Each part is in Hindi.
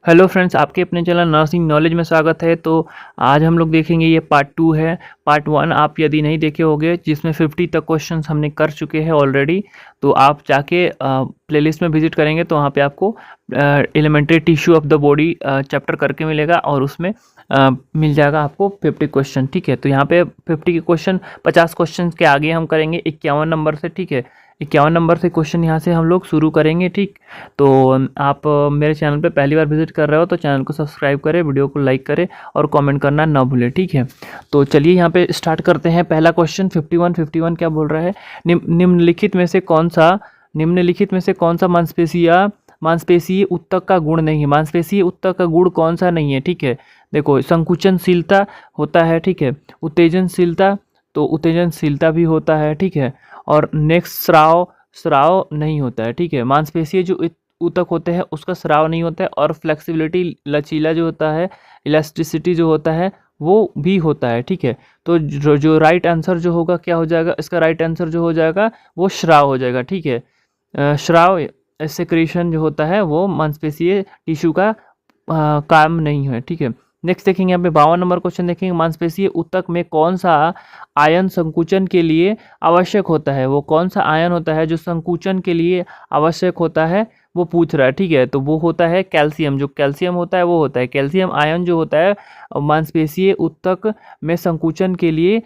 हेलो फ्रेंड्स, आपके अपने चैनल नर्सिंग नॉलेज में स्वागत है। तो आज हम लोग देखेंगे, ये पार्ट 2 है। पार्ट 1 आप यदि नहीं देखे होंगे, जिसमें 50 तक क्वेश्चंस हमने कर चुके हैं ऑलरेडी, तो आप जाके प्लेलिस्ट में विजिट करेंगे तो वहाँ पे आपको elementary tissue of the body chapter करके मिलेगा और उसमें मिल जाएगा आपको 50 क्वेश्चन। ठीक है, तो यहाँ पे 50 के क्वेश्चन 50 क्वेश्चन के आगे हम करेंगे 51 नंबर से। ठीक है, 51 नंबर से क्वेश्चन यहाँ से हम लोग शुरू करेंगे। ठीक, तो आप मेरे चैनल पे पहली बार विजिट कर रहे हो तो चैनल को सब्सक्राइब करें, वीडियो को लाइक करें और कमेंट करना ना भूलें। ठीक है, तो चलिए यहाँ पे स्टार्ट करते हैं। पहला क्वेश्चन 51 क्या बोल रहा है, निम्नलिखित में से कौन सा मांसपेशीय ऊतक का गुण नहीं है। मांसपेशीय ऊतक का गुण कौन सा नहीं है। ठीक है, देखो संकुचनशीलता होता है। ठीक है, उत्तेजनशीलता, तो उत्तेजनशीलता भी होता है। ठीक है, और नेक्स्ट स्राव नहीं होता है। ठीक है, मांसपेशीय जो ऊतक होते हैं उसका स्राव नहीं होता है, और फ्लेक्सिबिलिटी, लचीला जो होता है, इलास्टिसिटी जो होता है वो भी होता है। ठीक है, तो जो राइट आंसर जो होगा क्या हो जाएगा, इसका राइट आंसर जो हो जाएगा वो श्राव हो जाएगा। ठीक है, श्राव सेक्रेशन जो होता है वो मांसपेशीय टिश्यू का काम नहीं है। ठीक है, नेक्स्ट देखेंगे यहाँ पे 52 नंबर क्वेश्चन देखेंगे, मांसपेशीय ऊतक में कौन सा आयन संकुचन के लिए आवश्यक होता है। वो कौन सा आयन होता है जो संकुचन के लिए आवश्यक होता है, वो पूछ रहा है। ठीक है, तो वो होता है कैल्शियम। जो कैल्शियम होता है वो होता है कैल्शियम आयन जो होता है मांसपेशीय ऊतक में संकुचन के लिए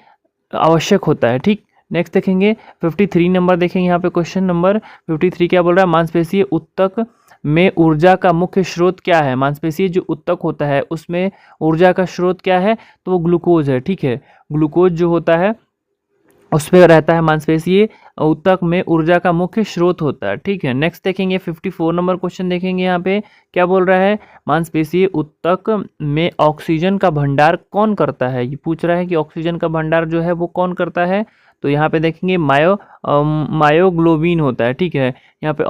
आवश्यक होता है। ठीक, नेक्स्ट देखेंगे 53 नंबर देखेंगे। यहाँ पे क्वेश्चन नंबर 53 क्या बोल रहा है, मांसपेशीय ऊतक में ऊर्जा का मुख्य स्रोत क्या है। मांसपेशीय जो ऊतक होता है उसमें ऊर्जा का स्रोत क्या है, तो वो ग्लूकोज है। ठीक है, ग्लूकोज जो होता है उस पर रहता है मांसपेशीय ऊतक में ऊर्जा का मुख्य स्रोत होता है। ठीक है, नेक्स्ट देखेंगे 54 नंबर क्वेश्चन देखेंगे। यहाँ पे क्या बोल रहा है, मांसपेशीय ऊतक में ऑक्सीजन का भंडार कौन करता है। ये पूछ रहा है कि ऑक्सीजन का भंडार जो है वो कौन करता है, तो यहाँ पे देखेंगे मायोग्लोबिन होता है। ठीक है, यहाँ पे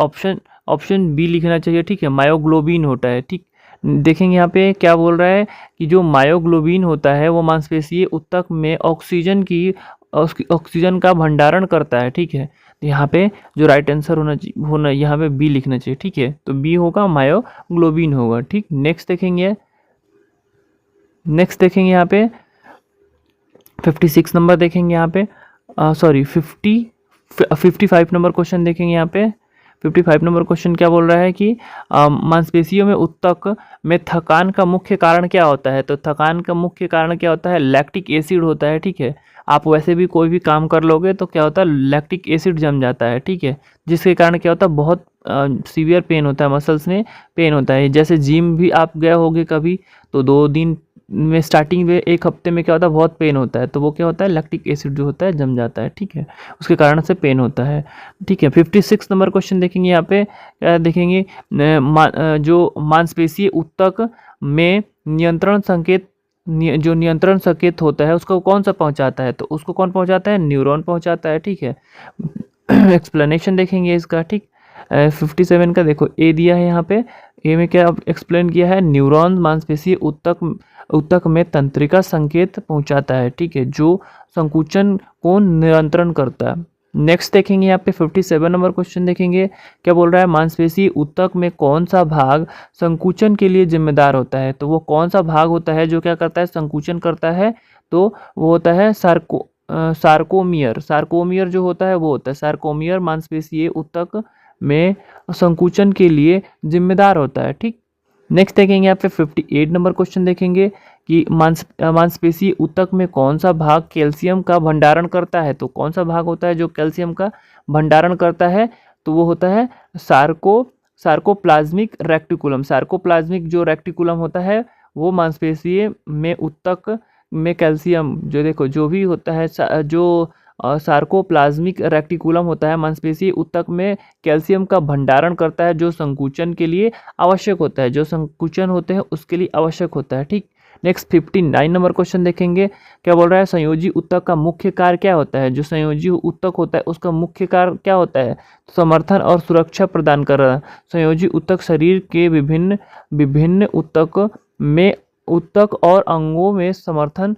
ऑप्शन बी लिखना चाहिए। ठीक है, मायोग्लोबिन होता है। ठीक, देखेंगे यहाँ पे क्या बोल रहा है कि जो मायोग्लोबिन होता है वो मांसपेशीय ऊतक में ऑक्सीजन का भंडारण करता है। ठीक है, तो यहाँ पे जो राइट आंसर होना यहाँ पे बी लिखना चाहिए। ठीक है, तो बी होगा, मायोग्लोबिन होगा। ठीक, नेक्स्ट देखेंगे यहाँ पे 56 नंबर देखेंगे। यहाँ पे 55 नंबर क्वेश्चन देखेंगे। यहाँ पे 55 नंबर क्वेश्चन क्या बोल रहा है कि मांसपेशियों में ऊतक में थकान का मुख्य कारण क्या होता है। तो थकान का मुख्य कारण क्या होता है, लैक्टिक एसिड होता है। ठीक है, आप वैसे भी कोई भी काम कर लोगे तो क्या होता है, लैक्टिक एसिड जम जाता है। ठीक है, जिसके कारण क्या होता है, बहुत सीवियर पेन होता है, मसल्स में पेन होता है। जैसे जिम भी आप गए होगे कभी, तो 2 दिन में स्टार्टिंग में 1 हफ्ते में क्या होता है, बहुत पेन होता है, तो वो क्या होता है, लैक्टिक एसिड जो होता है जम जाता है। ठीक है, उसके कारण से पेन होता है। ठीक है, 56 नंबर क्वेश्चन देखेंगे। यहाँ पे देखेंगे जो मांसपेशीय ऊतक में नियंत्रण संकेत होता है उसको कौन सा पहुंचाता है, तो उसको कौन पहुंचाता है, न्यूरॉन पहुंचाता है। ठीक है, एक्सप्लेनेशन देखेंगे इसका। ठीक, 57 का देखो ए दिया है। यहाँ पे ए में क्या एक्सप्लेन किया है, न्यूरॉन मांसपेशीय ऊतक में तंत्रिका संकेत पहुंचाता है। ठीक है, जो संकुचन को नियंत्रण करता है। नेक्स्ट देखेंगे यहाँ पे 57 नंबर क्वेश्चन देखेंगे, क्या बोल रहा है, मांसपेशीय ऊतक में कौन सा भाग संकुचन के लिए जिम्मेदार होता है। तो वो कौन सा भाग होता है जो क्या करता है, संकुचन करता है, तो वो होता है सार्कोमियर जो होता है वो होता है सार्कोमियर, मांसपेशीय ऊतक में संकुचन के लिए जिम्मेदार होता है। ठीक, नेक्स्ट देखेंगे यहाँ पे 58 नंबर क्वेश्चन देखेंगे कि मांसपेशीय ऊतक में कौन सा भाग कैल्शियम का भंडारण करता है। तो कौन सा भाग होता है जो कैल्शियम का भंडारण करता है, तो वो होता है सार्कोप्लाज्मिक रेक्टिकुलम। सार्कोप्लाज्मिक जो रेक्टिकुलम होता है वो मांसपेशीय में ऊतक में कैल्शियम जो देखो जो भी होता है जो सार्कोप्लाज्मिक रेक्टिकुलम होता है मांसपेशीय ऊतक में कैल्शियम का भंडारण करता है, जो संकुचन के लिए आवश्यक होता है, जो संकुचन होते हैं उसके लिए आवश्यक होता है। ठीक, नेक्स्ट 59 नंबर क्वेश्चन देखेंगे, क्या बोल रहा है, संयोजी ऊतक का मुख्य कार्य क्या होता है। जो संयोजी ऊतक होता है उसका मुख्य कार्य क्या होता है, समर्थन और सुरक्षा प्रदान कर रहा है। संयोजी ऊतक शरीर के विभिन्न ऊतक और अंगों में समर्थन,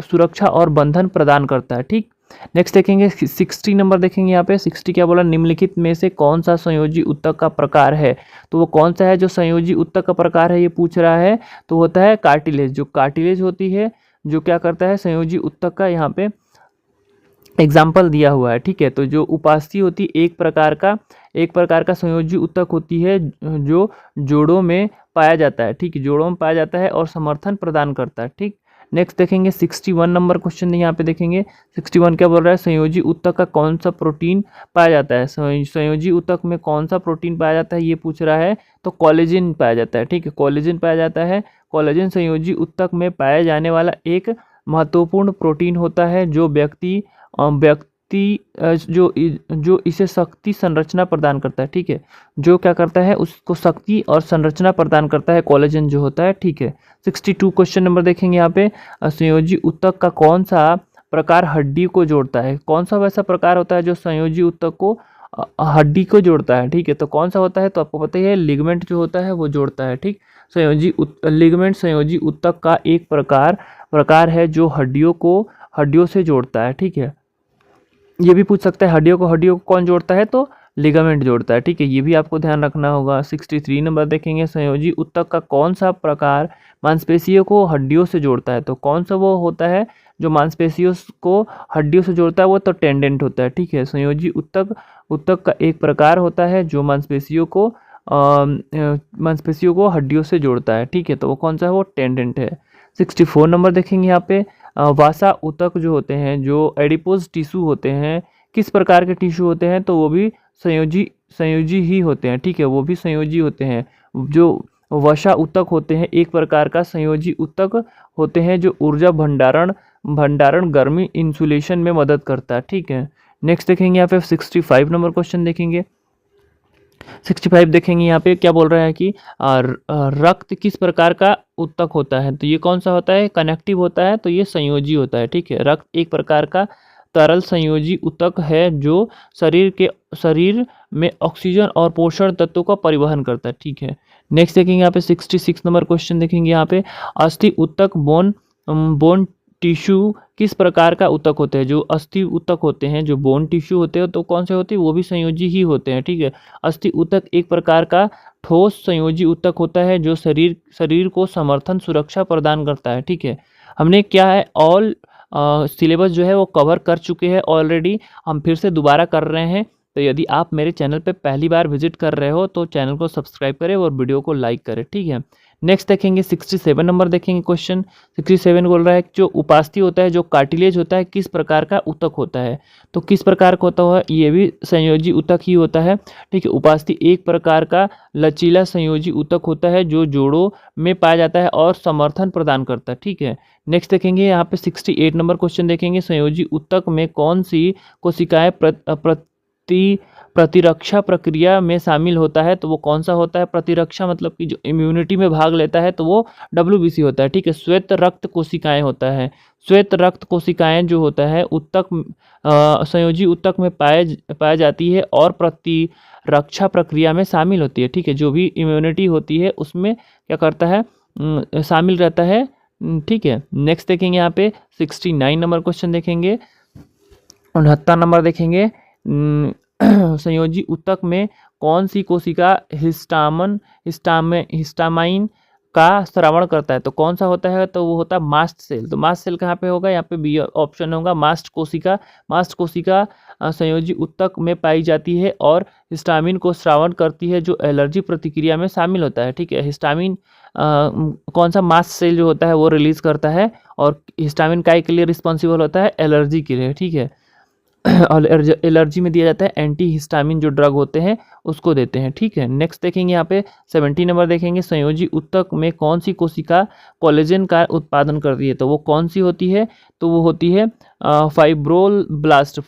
सुरक्षा और बंधन प्रदान करता है। ठीक, नेक्स्ट देखेंगे 60 नंबर देखेंगे यहाँ पे 60 क्या बोला, निम्नलिखित में से कौन सा संयोजी ऊतक का प्रकार है। तो वो कौन सा है जो संयोजी ऊतक का प्रकार है ये पूछ रहा है। तो होता है कार्टिलेज। जो कार्टिलेज होती है जो क्या करता है संयोजी ऊतक का यहाँ पे एग्जाम्पल दिया हुआ है। ठीक है, तो जो उपास्थि होती है एक प्रकार का संयोजी ऊतक होती है जो जोड़ों में पाया जाता है। ठीक है, जोड़ों में पाया जाता है और समर्थन प्रदान करता है। ठीक, नेक्स्ट देखेंगे 61 नंबर क्वेश्चन यहाँ पे देखेंगे 61 क्या बोल रहा है, संयोजी ऊतक का कौन सा प्रोटीन पाया जाता है। संयोजी ऊतक में कौन सा प्रोटीन पाया जाता है ये पूछ रहा है। तो कोलेजन पाया जाता है। ठीक है, कोलेजन पाया जाता है। कोलेजन संयोजी ऊतक में पाया जाने वाला एक महत्वपूर्ण प्रोटीन होता है जो व्यक्ति जो इसे शक्ति संरचना प्रदान करता है। ठीक है, जो क्या करता है उसको शक्ति और संरचना प्रदान करता है कोलेजन जो होता है। ठीक है, 62 क्वेश्चन नंबर देखेंगे यहाँ पे संयोजी ऊतक का कौन सा प्रकार हड्डी को जोड़ता है। कौन सा वैसा प्रकार होता है जो संयोजी ऊतक को हड्डी को जोड़ता है। ठीक है, तो कौन सा होता है, तो आपको पता ही है लिगामेंट जो होता है वो जोड़ता है। ठीक, लिगामेंट संयोजी ऊतक का एक प्रकार है जो हड्डियों से जोड़ता है। ठीक है, ये भी पूछ सकता है हड्डियों को कौन जोड़ता है, तो लिगामेंट जोड़ता है। ठीक है, ये भी आपको ध्यान रखना होगा। 63 नंबर देखेंगे संयोजी ऊतक का कौन सा प्रकार मांसपेशियों को हड्डियों से जोड़ता है। तो कौन सा वो होता है जो मांसपेशियों को हड्डियों से जोड़ता है, वो तो टेंडेंट होता है। ठीक है, संयोजी ऊतक का एक प्रकार होता है जो मांसपेशियों को हड्डियों से जोड़ता है। ठीक है, तो वो कौन सा है, वो टेंडेंट है। 64 नंबर देखेंगे यहाँ पे वासा ऊतक जो होते हैं जो एडिपोज टिश्यू होते हैं, किस प्रकार के टिश्यू होते हैं, तो वो भी संयोजी ही होते हैं। ठीक है, वो भी संयोजी होते हैं। जो वसा ऊतक होते हैं एक प्रकार का संयोजी ऊतक होते हैं जो ऊर्जा भंडारण गर्मी इंसुलेशन में मदद करता है। ठीक है, नेक्स्ट देखेंगे यहाँ पे 65 नंबर क्वेश्चन देखेंगे 65 देखेंगे यहाँ पे क्या बोल रहा है कि रक्त किस प्रकार का ऊतक होता है। तो ये कौन सा होता है, कनेक्टिव होता है, तो ये संयोजी होता है। ठीक है, रक्त एक प्रकार का तरल संयोजी ऊतक है जो शरीर में ऑक्सीजन और पोषण तत्वों का परिवहन करता है। ठीक है, नेक्स्ट देखेंगे यहाँ पे 66 नंबर क्वेश्चन देखेंगे यहाँ पे अस्थि ऊतक बोन टिश्यू किस प्रकार का ऊतक होते हैं। जो अस्थि ऊतक होते हैं जो बोन टिश्यू होते हैं तो कौन से होते हैं, वो भी संयोजी ही होते हैं। ठीक है, अस्थि ऊतक एक प्रकार का ठोस संयोजी ऊतक होता है जो शरीर को समर्थन सुरक्षा प्रदान करता है। ठीक है, हमने क्या है ऑल सिलेबस जो है वो कवर कर चुके हैं ऑलरेडी, हम फिर से दोबारा कर रहे हैं। तो यदि आप मेरे चैनल पे पहली बार विजिट कर रहे हो तो चैनल को सब्सक्राइब करें और वीडियो को लाइक करें। ठीक है, नेक्स्ट देखेंगे 67 नंबर देखेंगे क्वेश्चन 67 बोल रहा है जो उपास्थि होता है जो कार्टिलेज होता है किस प्रकार का ऊतक होता है। तो किस प्रकार का होता है, ये भी संयोजी ऊतक ही होता है। ठीक है, उपास्थि एक प्रकार का लचीला संयोजी ऊतक होता है जो जोड़ों में पाया जाता है और समर्थन प्रदान करता है। ठीक है, नेक्स्ट देखेंगे यहाँ पे 68 नंबर क्वेश्चन देखेंगे संयोजी ऊतक में कौन सी कोशिकाएं प्रतिरक्षा प्रक्रिया में शामिल होता है। तो वो कौन सा होता है, प्रतिरक्षा मतलब कि जो इम्यूनिटी में भाग लेता है तो वो WBC होता है। ठीक है, श्वेत रक्त कोशिकाएं होता है। श्वेत रक्त कोशिकाएं जो होता है संयोजी ऊतक में पाया जाती है और प्रतिरक्षा प्रक्रिया में शामिल होती है। ठीक है, जो भी इम्यूनिटी होती है उसमें क्या करता है, शामिल रहता है। ठीक है, नेक्स्ट देखेंगे यहाँ पे 69 नंबर क्वेश्चन देखेंगे 69 नंबर देखेंगे संयोजी ऊतक में कौन सी कोशिका हिस्टामाइन का स्रावण करता है। तो कौन सा होता है, तो वो होता है मास्ट सेल। तो मास्ट सेल कहाँ पे होगा, यहाँ पे बी ऑप्शन होगा मास्ट कोशिका संयोजी ऊतक में पाई जाती है और हिस्टामिन को स्रावण करती है जो एलर्जी प्रतिक्रिया में शामिल होता है। ठीक है, हिस्टामिन कौन सा मास्ट सेल जो होता है वो रिलीज करता है और हिस्टामिन काय के लिए रिस्पॉन्सिबल होता है, एलर्जी के लिए। ठीक है, और एलर्जी में दिया जाता है एंटी हिस्टामिन जो ड्रग होते हैं उसको देते हैं। ठीक है, नेक्स्ट देखेंगे यहाँ पे 70 नंबर देखेंगे संयोजी ऊतक में कौन सी कोशिका कोलेजन का उत्पादन करती है। तो वो कौन सी होती है, तो वो होती है फाइब्रोब्लास्ट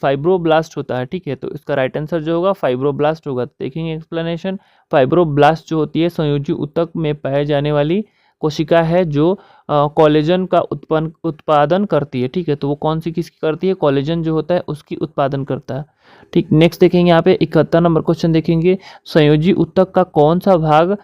होता है। ठीक है, तो इसका राइट आंसर जो होगा फाइब्रोब्लास्ट होगा। देखेंगे एक्सप्लेनेशन, फाइब्रोब्लास्ट जो होती है संयोजी ऊतक में पाए जाने वाली कोशिका है जो कोलेजन का उत्पादन करती है। ठीक है, तो वो कौन सी किसकी करती है, कोलेजन जो होता है उसकी उत्पादन करता है। ठीक, नेक्स्ट देखेंगे यहाँ पे 71 नंबर क्वेश्चन देखेंगे संयोजी ऊतक का कौन सा भाग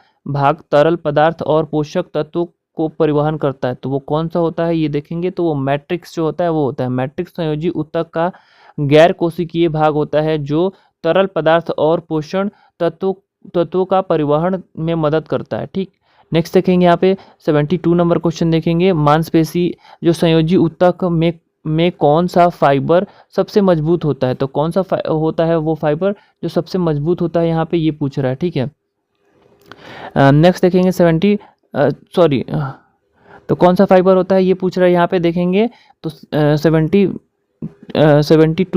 तरल पदार्थ और पोषक तत्वों को परिवहन करता है, तो वो कौन सा होता है ये देखेंगे। तो वो मैट्रिक्स जो होता है वो होता है। मैट्रिक्स संयोजी ऊतक का गैर कोशिकीय भाग होता है जो तरल पदार्थ और पोषण तत्वों का परिवहन में मदद करता है। ठीक, नेक्स्ट देखेंगे यहाँ पे 72 नंबर क्वेश्चन देखेंगे। मांसपेशी जो संयोजी ऊतक में कौन सा फाइबर सबसे मजबूत होता है, तो कौन सा होता है वो फाइबर जो सबसे मजबूत होता है, यहाँ पे ये पूछ रहा है। ठीक है, नेक्स्ट देखेंगे तो कौन सा फाइबर होता है ये पूछ रहा है यहाँ पे देखेंगे। तो 72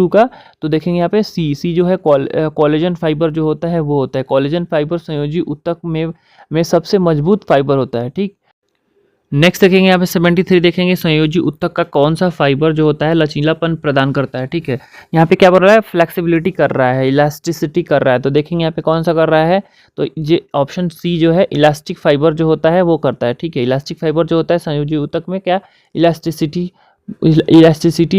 का तो देखेंगे यहाँ पे सी जो है कोलेजन फाइबर जो होता है वो होता है। कोलेजन फाइबर संयोजी ऊतक में सबसे मजबूत फाइबर होता है। ठीक, नेक्स्ट देखेंगे यहाँ पे 73 देखेंगे। संयोजी ऊतक का कौन सा फाइबर जो होता है लचीलापन प्रदान करता है। ठीक है, यहाँ पे क्या बोल रहा है, फ्लेक्सिबिलिटी कर रहा है, इलास्टिसिटी कर रहा है। तो देखेंगे यहाँ पे कौन सा कर रहा है, तो ये ऑप्शन सी जो है इलास्टिक फाइबर जो होता है वो करता है। ठीक है, इलास्टिक फाइबर जो होता है संयोजी ऊतक में क्या इलास्टिसिटी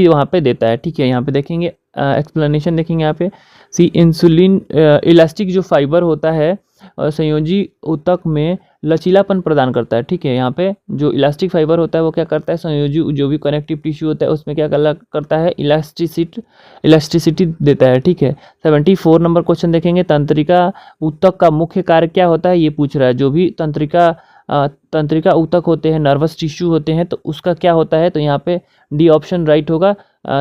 वहाँ पे देता है। ठीक है, यहाँ पे देखेंगे एक्सप्लेनेशन देखेंगे यहाँ पे सी इंसुलिन इलास्टिक जो फाइबर होता है संयोजी ऊतक में लचीलापन प्रदान करता है। ठीक है, यहाँ पे जो इलास्टिक फाइबर होता है वो क्या करता है, संयोजी जो भी कनेक्टिव टिश्यू होता है उसमें क्या करता है, इलास्टिसिटी देता है। ठीक है, 74 नंबर क्वेश्चन देखेंगे। तंत्रिका ऊतक का मुख्य कार्य क्या होता है ये पूछ रहा है। जो भी तंत्रिका ऊतक होते हैं, नर्वस टिश्यू होते हैं, तो उसका क्या होता है, तो यहाँ पे डी ऑप्शन राइट होगा।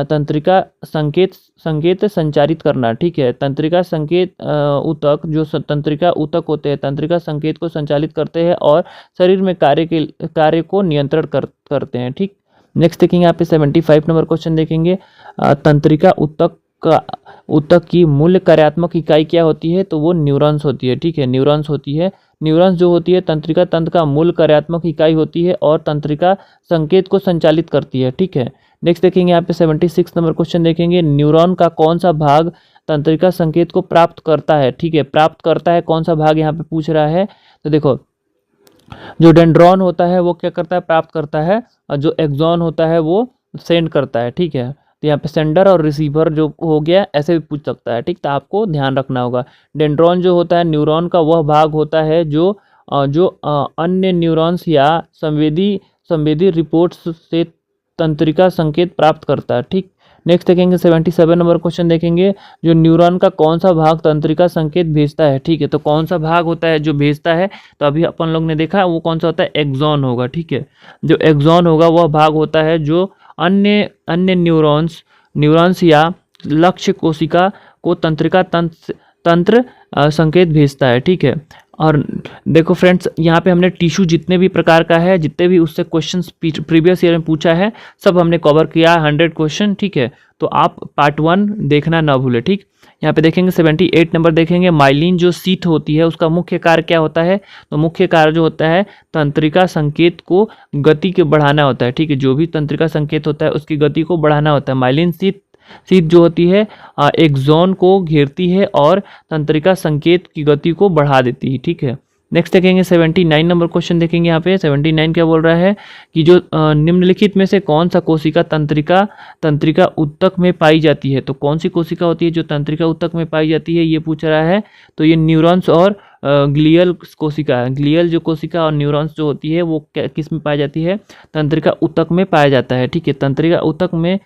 तंत्रिका संकेत संचारित करना। ठीक है, तंत्रिका संकेत ऊतक जो तंत्रिका ऊतक होते हैं तंत्रिका संकेत को संचालित करते हैं और शरीर में कार्य को नियंत्रण करते हैं। ठीक, नेक्स्ट देखेंगे यहाँ पे 75 नंबर क्वेश्चन देखेंगे। तंत्रिका ऊतक की मूल कार्यात्मक इकाई क्या होती है, तो वो न्यूरॉन्स होती है। ठीक है, न्यूरॉन्स होती है। न्यूरॉन्स जो होती है तंत्रिका तंत्र का मूल कार्यात्मक इकाई होती है और तंत्रिका संकेत को संचालित करती है। ठीक है, नेक्स्ट देखेंगे यहाँ पे 76 नंबर क्वेश्चन देखेंगे। न्यूरॉन का कौन सा भाग तंत्रिका संकेत को प्राप्त करता है। ठीक है, प्राप्त करता है कौन सा भाग यहाँ पे पूछ रहा है। तो देखो जो डेंड्रॉन होता है वो क्या करता है, प्राप्त करता है, और जो एक्सॉन होता है वो सेंड करता है। ठीक है, तो यहाँ पे सेंडर और रिसीवर जो हो गया ऐसे भी पूछ सकता है। ठीक, तो आपको ध्यान रखना होगा। डेंड्रॉन जो होता है न्यूरॉन का वह भाग होता है जो अन्य न्यूरॉन्स या संवेदी रिपोर्ट्स से तंत्रिका संकेत प्राप्त करता है। ठीक, नेक्स्ट देखेंगे 77 नंबर क्वेश्चन देखेंगे। जो न्यूरॉन का कौन सा भाग तंत्रिका संकेत भेजता है। ठीक है, तो कौन सा भाग होता है जो भेजता है, तो अभी अपन लोग ने देखा वो कौन सा होता है, एक्सॉन होगा। ठीक है, जो एक्सॉन होगा वह भाग होता है जो अन्य न्यूरॉन्स या लक्ष्य कोशिका को तंत्रिका तंत्र संकेत भेजता है। ठीक है, और देखो फ्रेंड्स यहाँ पे हमने टिश्यू जितने भी प्रकार का है, जितने भी उससे क्वेश्चंस प्रीवियस ईयर में पूछा है सब हमने कवर किया 100 क्वेश्चन। ठीक है, तो आप पार्ट 1 देखना ना भूले। ठीक, यहाँ पे देखेंगे 78 नंबर देखेंगे। माइलिन जो सीट होती है उसका मुख्य कार्य क्या होता है, तो मुख्य कार्य जो होता है तंत्रिका संकेत को गति के बढ़ाना होता है। ठीक है, जो भी तंत्रिका संकेत होता है उसकी गति को बढ़ाना होता है। माइलिन सीट जो होती है एक्सॉन को घेरती है और तंत्रिका संकेत की गति को बढ़ा देती है। ठीक है, नेक्स्ट देखेंगे 79 नंबर क्वेश्चन देखेंगे। यहाँ पे 79 क्या बोल रहा है कि जो निम्नलिखित में से कौन सा कोशिका तंत्रिका ऊतक में पाई जाती है, तो कौन सी कोशिका होती है जो तंत्रिका ऊतक में पाई जाती है ये पूछ रहा है। तो ये न्यूरॉन्स और ग्लियल कोशिका है। ग्लियल जो कोशिका और न्यूरॉन्स जो होती है वो किस में पाई जाती है, तंत्रिका ऊतक में पाया जाता है। ठीक है, तंत्रिका ऊतक में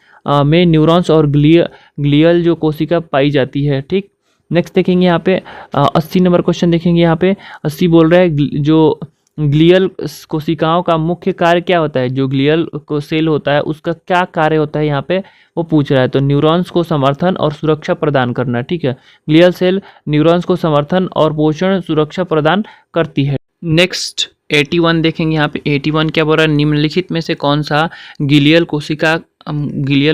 न्यूरॉन्स और ग्लियल जो कोशिका पाई जाती है। ठीक, नेक्स्ट देखेंगे यहाँ पे 80 नंबर क्वेश्चन देखेंगे। यहाँ पे 80 बोल रहा है जो ग्लियल कोशिकाओं का मुख्य कार्य क्या होता है, जो ग्लियल को सेल होता है उसका क्या कार्य होता है यहाँ पे वो पूछ रहा है। तो न्यूरॉन्स को समर्थन और सुरक्षा प्रदान करना। ठीक है, ग्लियल सेल न्यूरॉन्स को समर्थन और पोषण सुरक्षा प्रदान करती है। नेक्स्ट 81 देखेंगे। यहाँ पे 81 क्या बोल रहा है, निम्नलिखित में से कौन सा ग्लियल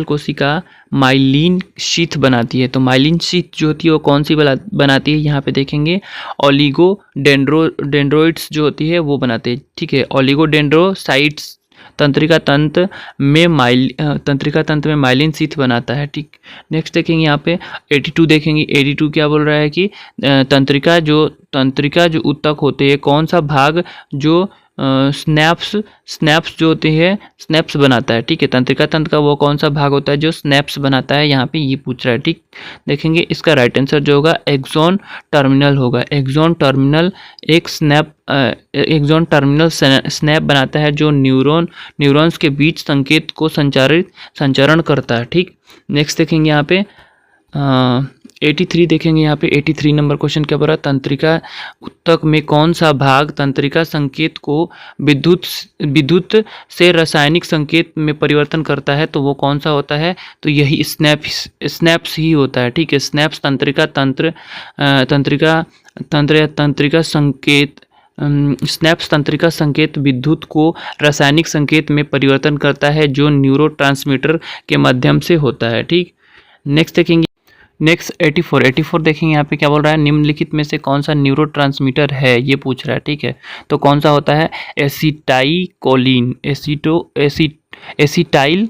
कोशिका माइलिन शीथ बनाती है। तो माइलिन शीथ जो होती है वो कौन सी बनाती है, यहाँ पे देखेंगे ओलिगो डेंड्रोइड्स जो होती है वो बनाते हैं। ठीक है, ओलिगोडेंड्रोसाइट्स तंत्रिका तंत्र में माइलिन शीथ बनाता है। ठीक, नेक्स्ट देखेंगे यहाँ पे 82 देखेंगे। 82 क्या बोल रहा है कि तंत्रिका जो ऊतक होते हैं कौन सा भाग जो स्नैप्स जो होते हैं स्नैप्स बनाता है, ठीक है। तंत्रिका तंत्र का वो कौन सा भाग होता है जो स्नैप्स बनाता है, यहाँ पे ये पूछ रहा है, ठीक। देखेंगे इसका राइट आंसर जो होगा एक्सॉन टर्मिनल होगा। एक्सॉन टर्मिनल एक एक्सॉन टर्मिनल स्नैप बनाता है जो न्यूरॉन्स के बीच संकेत को संचरण करता है, ठीक। नेक्स्ट देखेंगे यहाँ पे 83 देखेंगे। यहाँ पे 83 नंबर क्वेश्चन क्या बोल रहा है, तंत्रिका ऊतक में कौन सा भाग तंत्रिका संकेत को विद्युत से रासायनिक संकेत में परिवर्तन करता है, तो वो कौन सा होता है, तो यही स्नैप्स ही होता है, ठीक है। स्नैप्स तंत्रिका संकेत स्नैप्स तंत्रिका संकेत विद्युत को रासायनिक संकेत में परिवर्तन करता है जो न्यूरोट्रांसमीटर के माध्यम से होता है, ठीक। नेक्स्ट देखेंगे, नेक्स्ट 84 देखेंगे। यहाँ पे क्या बोल रहा है, निम्नलिखित में से कौन सा न्यूरोट्रांसमीटर है, ये पूछ रहा है, ठीक है। तो कौन सा होता है, एसिटाइकोलिन एसिटाइल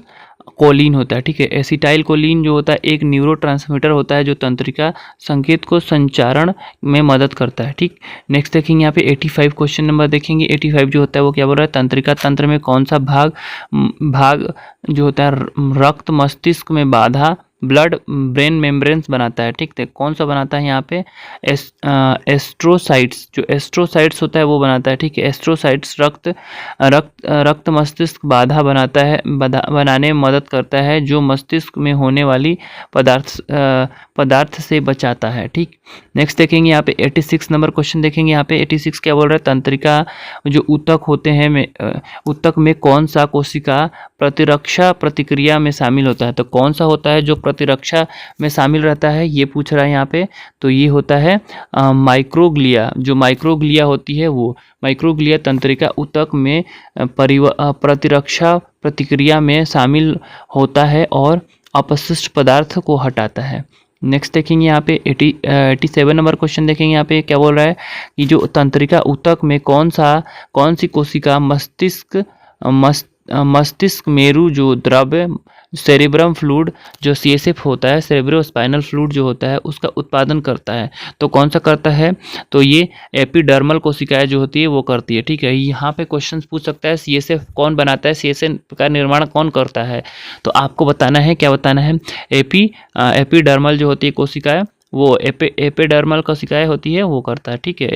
कोलिन होता है, ठीक है। एसिटाइल कोलिन जो होता है एक न्यूरोट्रांसमीटर होता है जो तंत्रिका संकेत को संचारण में मदद करता है, ठीक। नेक्स्ट देखेंगे यहाँ पे 85 क्वेश्चन नंबर देखेंगे। 85 जो होता है वो क्या बोल रहा है, तंत्रिका तंत्र में कौन सा भाग जो होता है रक्त मस्तिष्क में बाधा ब्लड ब्रेन मेम्ब्रेन्स बनाता है, ठीक है। कौन सा बनाता है, यहाँ पे एस्ट्रोसाइट्स, जो एस्ट्रोसाइट्स होता है वो बनाता है, ठीक है। एस्ट्रोसाइट्स रक्त मस्तिष्क बाधा बनाने में मदद करता है जो मस्तिष्क में होने वाली पदार्थ से बचाता है, ठीक। नेक्स्ट देखेंगे यहाँ पे 86 नंबर क्वेश्चन देखेंगे। यहाँ पे 86 क्या बोल रहा है, तंत्रिका जो ऊतक होते हैं ऊतक में कौन सा कोशिका प्रतिरक्षा प्रतिक्रिया में शामिल होता है, तो कौन सा होता है जो प्रतिरक्षा में शामिल रहता है, ये पूछ रहा है यहाँ पे। तो ये होता है माइक्रोग्लिया। जो माइक्रोग्लिया होती है वो माइक्रोग्लिया तंत्रिका ऊतक में प्रतिरक्षा प्रतिक्रिया में शामिल होता है और अपशिष्ट पदार्थ को हटाता है। नेक्स्ट देखेंगे यहाँ पे 87 नंबर क्वेश्चन देखेंगे। यहाँ पे क्या बोल रहा है कि जो तंत्रिका ऊतक में कौन सी कोशिका मस्तिष्क मेरु जो द्रव्य सेरेब्रम फ्लूइड जो CSF होता है, सेरेब्रो स्पाइनल फ्लूइड जो होता है उसका उत्पादन करता है, तो कौन सा करता है, तो ये एपिडर्मल कोशिकाएं जो होती है वो करती है, ठीक है। यहाँ पे क्वेश्चन पूछ सकता है CSF कौन बनाता है, CSF का निर्माण कौन करता है, तो आपको बताना है, क्या बताना है, एपिडर्मल जो होती है कोशिकाएं वो एपिडर्मल कोशिकाएं होती है वो करता है, ठीक है।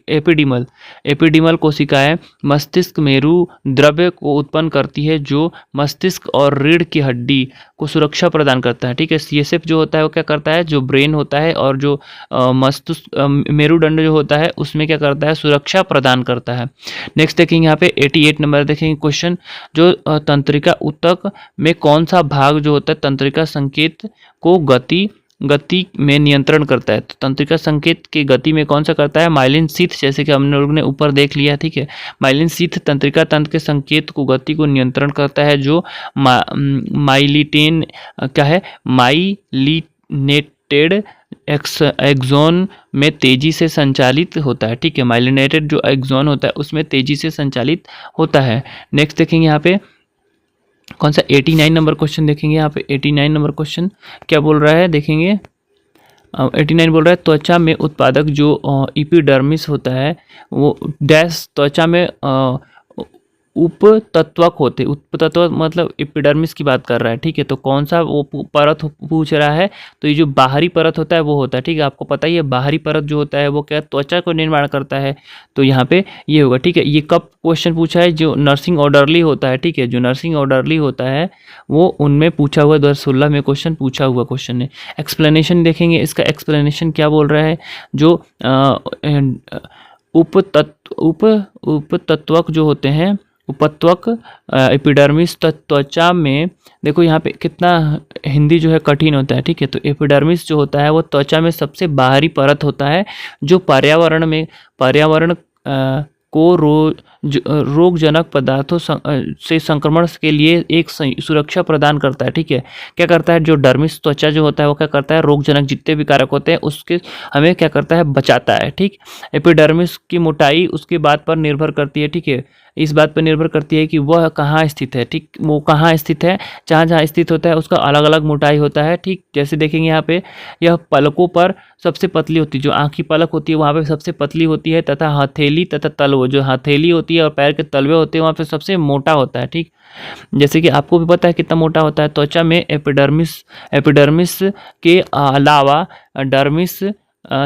एपिडीमल कोशिकाएं मस्तिष्क मेरु द्रव्य को उत्पन्न करती है जो मस्तिष्क और रीढ़ की हड्डी को सुरक्षा प्रदान करता है, ठीक है। CSF जो होता है वो क्या करता है, जो ब्रेन होता है और जो मस्तिष्क मेरुदंड जो होता है उसमें क्या करता है, सुरक्षा प्रदान करता है। नेक्स्ट देखेंगे यहाँ पे 88 नंबर देखेंगे क्वेश्चन, जो तंत्रिका ऊतक में कौन सा भाग जो होता है तंत्रिका संकेत को गति में नियंत्रण करता है, तो तंत्रिका संकेत की गति में कौन सा करता है, माइलिन शीथ, जैसे कि हम लोग ने ऊपर देख लिया, ठीक है। माइलिन शीथ तंत्रिका तंत्र के संकेत को गति को नियंत्रण करता है जो माइलिटेन क्या है, माइलिनेटेड एक्सोन में तेजी से संचालित होता है, ठीक है। माइलिनेटेड जो एक्सोन होता है उसमें तेजी से संचालित होता है। नेक्स्ट देखेंगे यहाँ पे कौन सा 89 नंबर क्वेश्चन देखेंगे। यहाँ पे 89 नंबर क्वेश्चन क्या बोल रहा है, देखेंगे 89 बोल रहा है त्वचा में उत्पादक जो एपिडर्मिस होता है वो डैश त्वचा में उपतत्वक होते, उपतत्वक मतलब एपिडर्मिस की बात कर रहा है, ठीक है। तो कौन सा वो परत पूछ रहा है, तो ये जो बाहरी परत होता है वो होता है, ठीक है। आपको पता ही है बाहरी परत जो होता है वो क्या त्वचा को निर्माण करता है, तो यहाँ पे ये होगा, ठीक है। ये कब क्वेश्चन पूछा है, जो नर्सिंग ऑर्डरली होता है, ठीक है। जो नर्सिंग ऑर्डरली होता है वो उनमें पूछा हुआ 2016 में क्वेश्चन पूछा हुआ क्वेश्चन है। एक्सप्लेनेशन देखेंगे, इसका एक्सप्लेनेशन क्या बोल रहा है, जो उपतत्वक जो होते हैं, उपत्वक एपिडर्मिस त्वचा में, देखो यहाँ पे कितना हिंदी जो है कठिन होता है, ठीक है। तो एपिडर्मिस जो होता है वो त्वचा में सबसे बाहरी परत होता है जो पर्यावरण को रोगजनक पदार्थों से संक्रमण के लिए एक सुरक्षा प्रदान करता है, ठीक है। क्या करता है, जो डर्मिस त्वचा जो होता है वो क्या करता है, रोगजनक जितने भी कारक होते हैं उसके हमें क्या करता है, बचाता है, ठीक। एपिडर्मिस की मोटाई उसके बात पर निर्भर करती है, ठीक है। इस बात पर निर्भर करती है कि वह कहाँ स्थित है, ठीक। वो कहाँ स्थित है, जहाँ स्थित होता है उसका अलग अलग मोटाई होता है, ठीक। जैसे देखेंगे यहाँ पे यह पलकों पर सबसे पतली होती है, जो आँख की पलक होती है वहाँ पे सबसे पतली होती है, तथा हथेली तथा तलवो, जो हथेली होता होती है और पैर के तलवे होते हैं वहाँ पे सबसे मोटा होता है। ठीक, जैसे कि आपको भी पता है कितना मोटा होता है। त्वचा में एपिडर्मिस के अलावा डर्मिस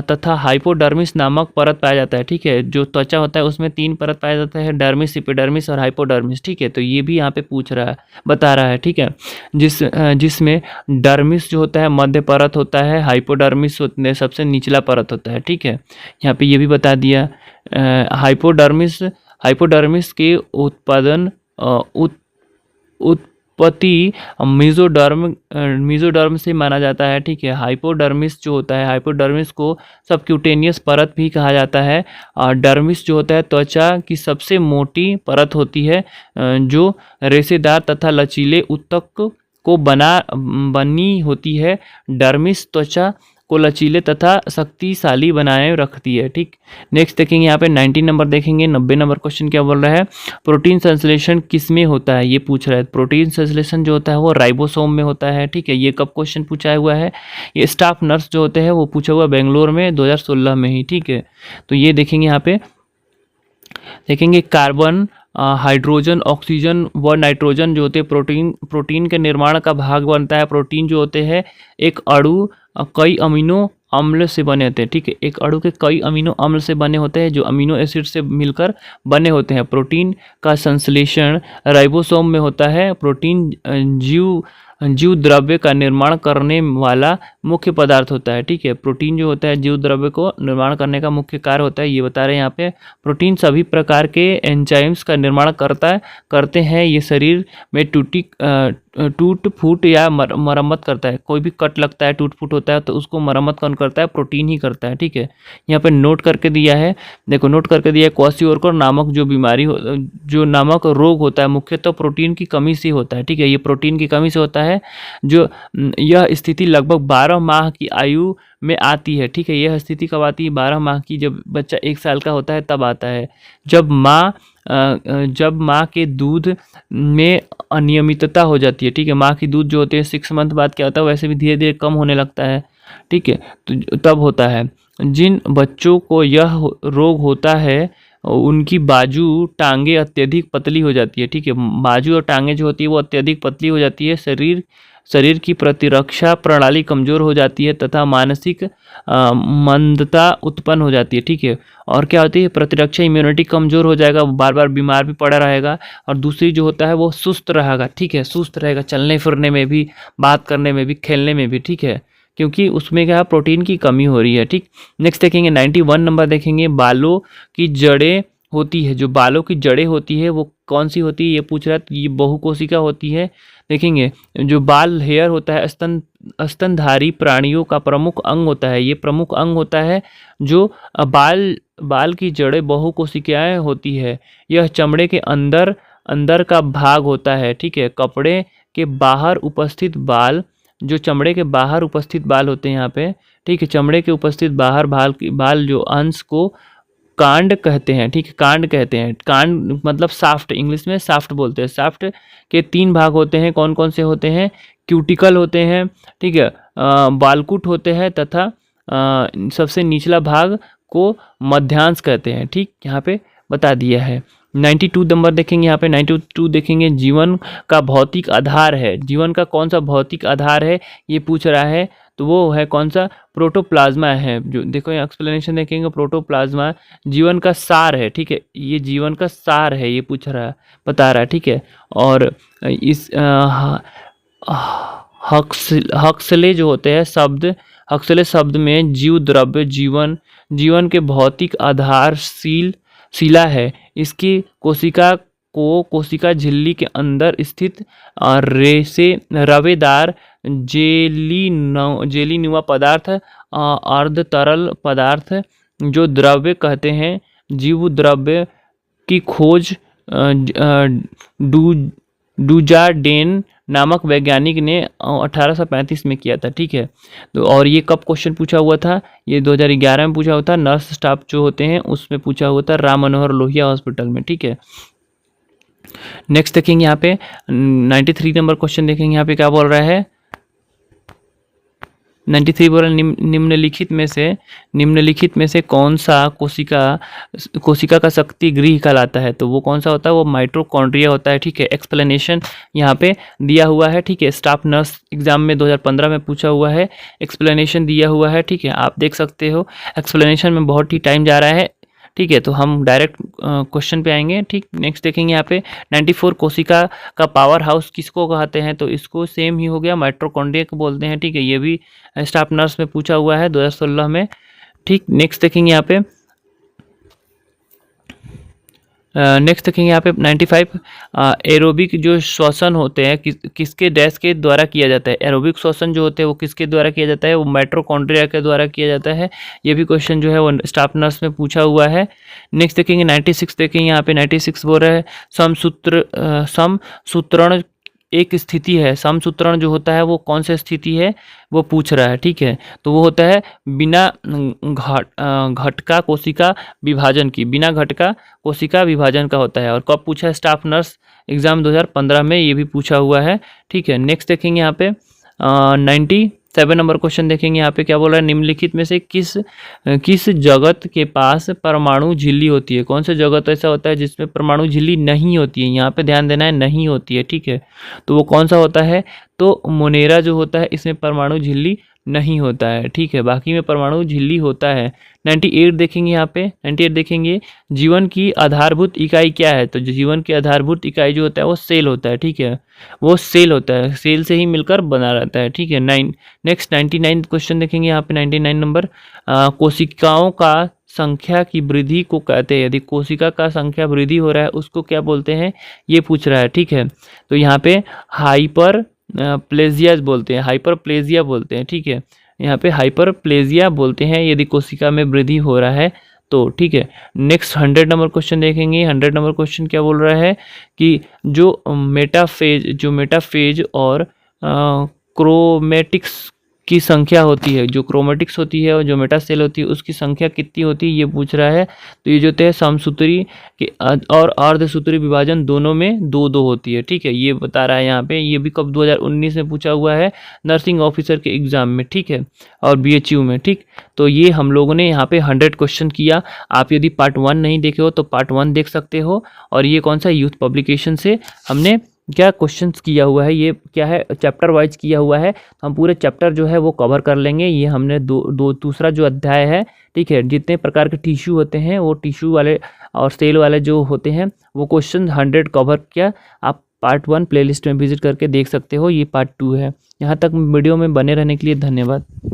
तथा हाइपोडर्मिस नामक परत पाया जाता है। ठीक है, जो त्वचा होता है उसमें 3 परत पाया जाता है, डर्मिस, एपिडर्मिस और हाइपोडर्मिस। ठीक है, तो ये भी यहाँ पे बता रहा है। ठीक है, जिसमें डर्मिस जो होता है मध्य परत होता है, हाइपोडर्मिस सबसे निचला परत होता है। ठीक है, यहाँ पे ये भी बता दिया। हाइपोडर्मिस के उत्पत्ति मीजोडर्म से माना जाता है। ठीक है, हाइपोडर्मिस जो होता है, हाइपोडर्मिस को सबक्यूटेनियस परत भी कहा जाता है। और डर्मिस जो होता है त्वचा की सबसे मोटी परत होती है, जो रेशेदार तथा लचीले ऊतक को बनी होती है। डर्मिस त्वचा को लचीले तथा शक्तिशाली बनाए रखती है। ठीक, नेक्स्ट देखेंगे यहाँ पे 90 नंबर देखेंगे। 90 नंबर क्वेश्चन क्या बोल रहा है, प्रोटीन संश्लेषण किस में होता है, ये पूछ रहा है। प्रोटीन संश्लेषण जो होता है वो राइबोसोम में होता है। ठीक है, ये कब क्वेश्चन पूछा हुआ है, ये स्टाफ नर्स जो होते हैं वो पूछा हुआ बेंगलोर में 2016 में ही। ठीक है, तो ये देखेंगे यहाँ पे, देखेंगे कार्बन, हाइड्रोजन, ऑक्सीजन व नाइट्रोजन जो होते हैं प्रोटीन के निर्माण का भाग बनता है। प्रोटीन जो होते हैं एक अणु कई अमीनो अम्ल से बने होते हैं। ठीक है, एक अणु के कई अमीनो अम्ल से बने होते हैं जो अमीनो एसिड से मिलकर बने होते हैं। प्रोटीन का संश्लेषण राइबोसोम में होता है। प्रोटीन जीव द्रव्य का निर्माण करने वाला मुख्य पदार्थ होता है। ठीक है, प्रोटीन जो होता है जीव द्रव्य को निर्माण करने का मुख्य कार्य होता है, ये बता रहे हैं यहाँ पे। प्रोटीन सभी प्रकार के एंजाइम्स का निर्माण करते हैं। ये शरीर में टूट फूट या मरम्मत करता है। कोई भी कट लगता है, टूट फूट होता है तो उसको मरम्मत कौन करता है, प्रोटीन ही करता है। ठीक है, यहाँ पे नोट करके दिया है, देखो नोट करके दिया है, क्वाशियोरकर नामक जो बीमारी जो नामक रोग होता है मुख्यतः प्रोटीन की कमी से होता है। ठीक है, ये प्रोटीन की कमी से होता है। जो यह स्थिति लगभग 12 माह की आयु में आती है। ठीक है, यह स्थिति कब आती है, 12 माह की, जब बच्चा 1 साल का होता है तब आता है। जब माँ के दूध में अनियमितता हो जाती है। ठीक है, माँ की दूध जो होती है 6 मंथ बाद क्या होता है, वैसे भी धीरे धीरे कम होने लगता है। ठीक है, तो तब होता है। जिन बच्चों को यह रोग होता है उनकी बाजू टांगे अत्यधिक पतली हो जाती है। ठीक है, बाजू और टांगे जो होती है वो अत्यधिक पतली हो जाती है। शरीर की प्रतिरक्षा प्रणाली कमज़ोर हो जाती है तथा मानसिक मंदता उत्पन्न हो जाती है। ठीक है, और क्या होती है, प्रतिरक्षा इम्यूनिटी कमज़ोर हो जाएगा, बार बार बीमार भी पड़ा रहेगा। और दूसरी जो होता है वो सुस्त रहेगा। ठीक है, सुस्त रहेगा, चलने फिरने में भी, बात करने में भी, खेलने में भी। ठीक है, क्योंकि उसमें क्या प्रोटीन की कमी हो रही है। ठीक, नेक्स्ट देखेंगे 91 नंबर देखेंगे। बालों की जड़ें होती है, जो बालों की जड़ें होती है वो कौन सी होती है, ये पूछ रहा है। तो ये बहुकोशिका होती है। देखेंगे जो बाल हेयर होता है स्तनधारी प्राणियों का प्रमुख अंग होता है। ये प्रमुख अंग होता है जो बाल की जड़ें बहुकोशिकाएं होती है। यह चमड़े के अंदर का भाग होता है। ठीक है, कपड़े के बाहर उपस्थित बाल, जो चमड़े के बाहर उपस्थित बाल होते हैं यहाँ पे। ठीक है, चमड़े के उपस्थित बाहर बाल जो अंश को कांड कहते हैं। ठीक है, कांड कहते हैं। कांड मतलब साफ्ट, इंग्लिश में साफ्ट बोलते हैं। साफ्ट के 3 भाग होते हैं, कौन कौन से होते हैं, क्यूटिकल होते हैं। ठीक है, बालकुट होते हैं तथा सबसे निचला भाग को मध्यांश कहते हैं। ठीक, यहाँ पे बता दिया है। 92 नंबर देखेंगे यहाँ पे। 92 देखेंगे, जीवन का भौतिक आधार है। जीवन का कौन सा भौतिक आधार है ये पूछ रहा है, तो वो है कौन सा, प्रोटोप्लाज्मा है। जो देखो यहाँ एक्सप्लेनेशन देखेंगे, प्रोटोप्लाज्मा जीवन का सार है। ठीक है, ये जीवन का सार है, ये पूछ रहा है, बता रहा है। ठीक है, और इस हक्सले जो होते हैं हक्सले शब्द में जीव द्रव्य जीवन के भौतिक आधार शिला है। इसकी कोशिका झिल्ली के अंदर स्थित रवेदार जेलीनुमा पदार्थ, अर्ध तरल पदार्थ जो द्रव्य कहते हैं। जीव द्रव्य की खोज डुजार्डेन नामक वैज्ञानिक ने 1835 में किया था। ठीक है, तो और ये कब क्वेश्चन पूछा हुआ था, ये 2011 में पूछा हुआ था। नर्स स्टाफ जो होते हैं उसमें पूछा हुआ था, राम मनोहर लोहिया हॉस्पिटल में। ठीक है, नेक्स्ट देखेंगे यहाँ पे 93 नंबर क्वेश्चन देखेंगे। यहाँ पे क्या बोल रहा है, 93 बोल रहा है निम्नलिखित में से कौन सा कोशिका का शक्ति गृह कहलाता है। तो वो कौन सा होता है, वो माइटोकॉन्ड्रिया होता है। ठीक है, एक्सप्लेनेशन यहाँ पे दिया हुआ है। ठीक है, स्टाफ नर्स एग्जाम में 2015 में पूछा हुआ है, एक्सप्लेनेशन दिया हुआ है। ठीक है, आप देख सकते हो एक्सप्लेनेशन में बहुत ही टाइम जा रहा है। ठीक है, तो हम डायरेक्ट क्वेश्चन पे आएंगे। ठीक, नेक्स्ट देखेंगे यहाँ पे 94 कोशिका का पावर हाउस किसको कहते हैं। तो इसको सेम ही हो गया, माइटोकॉन्ड्रिया को बोलते हैं। ठीक है, ये भी स्टाफ नर्स में पूछा हुआ है 2016 में। ठीक, नेक्स्ट देखेंगे यहाँ पे 95 एरोबिक जो श्वसन होते हैं किसके डैश के द्वारा किया जाता है। एरोबिक श्वसन जो होते हैं वो किसके द्वारा किया जाता है, वो माइटोकॉन्ड्रिया के द्वारा किया जाता है। ये भी क्वेश्चन जो है वो स्टाफ नर्स में पूछा हुआ है। नेक्स्ट देखेंगे 96 देखेंगे यहाँ पे 96 बोल रहा है समसूत्रण एक स्थिति है। समसूत्रण जो होता है वो कौन सा स्थिति है वो पूछ रहा है। ठीक है, तो वो होता है बिना घटका कोशिका विभाजन की, बिना घटका कोशिका विभाजन का होता है। और कब पूछा है, स्टाफ नर्स एग्जाम 2015 में ये भी पूछा हुआ है। ठीक है, नेक्स्ट देखेंगे यहाँ पे 97 नंबर क्वेश्चन देखेंगे। यहाँ पे क्या बोल रहा है, निम्नलिखित में से किस जगत के पास परमाणु झिल्ली होती है। कौन सा जगत ऐसा होता है जिसमें परमाणु झिल्ली नहीं होती है। यहाँ पे ध्यान देना है, नहीं होती है। ठीक है, तो वो कौन सा होता है, तो मोनेरा जो होता है इसमें परमाणु झिल्ली नहीं होता है। ठीक है, बाकी में परमाणु झिल्ली होता है। 98 देखेंगे यहाँ पे 98 देखेंगे जीवन की आधारभूत इकाई क्या है। तो जीवन की आधारभूत इकाई जो होता है वो सेल होता है। ठीक है, वो सेल होता है, सेल से ही मिलकर बना रहता है। ठीक है, नेक्स्ट 99 क्वेश्चन देखेंगे यहाँ पे 99 नंबर कोशिकाओं का संख्या की वृद्धि को कहते हैं। यदि कोशिका का संख्या वृद्धि हो रहा है उसको क्या बोलते हैं, ये पूछ रहा है। ठीक है, तो यहाँ पे हाइपर प्लेजिया बोलते हैं, हाइपरप्लेजिया बोलते हैं। ठीक है, यहाँ पे हाइपरप्लेजिया बोलते हैं यदि कोशिका में वृद्धि हो रहा है तो। ठीक है, नेक्स्ट 100 नंबर क्वेश्चन देखेंगे। 100 नंबर क्वेश्चन क्या बोल रहा है कि जो मेटाफेज और क्रोमेटिक्स की संख्या होती है, जो क्रोमेटिक्स होती है और जो मेटासेल होती है उसकी संख्या कितनी होती है ये पूछ रहा है। तो ये जो होते हैं समसूत्री के और अर्धसूत्री विभाजन दोनों में 2-2 होती है। ठीक है, ये बता रहा है यहाँ पे। ये भी कब 2019 में पूछा हुआ है नर्सिंग ऑफिसर के एग्जाम में। ठीक है, और BHU में। ठीक, तो ये हम लोगों ने यहाँ पे 100 क्वेश्चन किया। आप यदि पार्ट 1 नहीं देखे हो तो पार्ट 1 देख सकते हो। और ये कौन सा यूथ पब्लिकेशन से हमने क्या क्वेश्चंस किया हुआ है, ये क्या है चैप्टर वाइज किया हुआ है। तो हम पूरे चैप्टर जो है वो कवर कर लेंगे। ये हमने दूसरा जो अध्याय है, ठीक है, जितने प्रकार के टिश्यू होते हैं वो टिश्यू वाले और सेल वाले जो होते हैं वो क्वेश्चन 100 कवर किया। आप पार्ट 1 प्लेलिस्ट में विजिट करके देख सकते हो। ये पार्ट 2 है। यहाँ तक वीडियो में बने रहने के लिए धन्यवाद।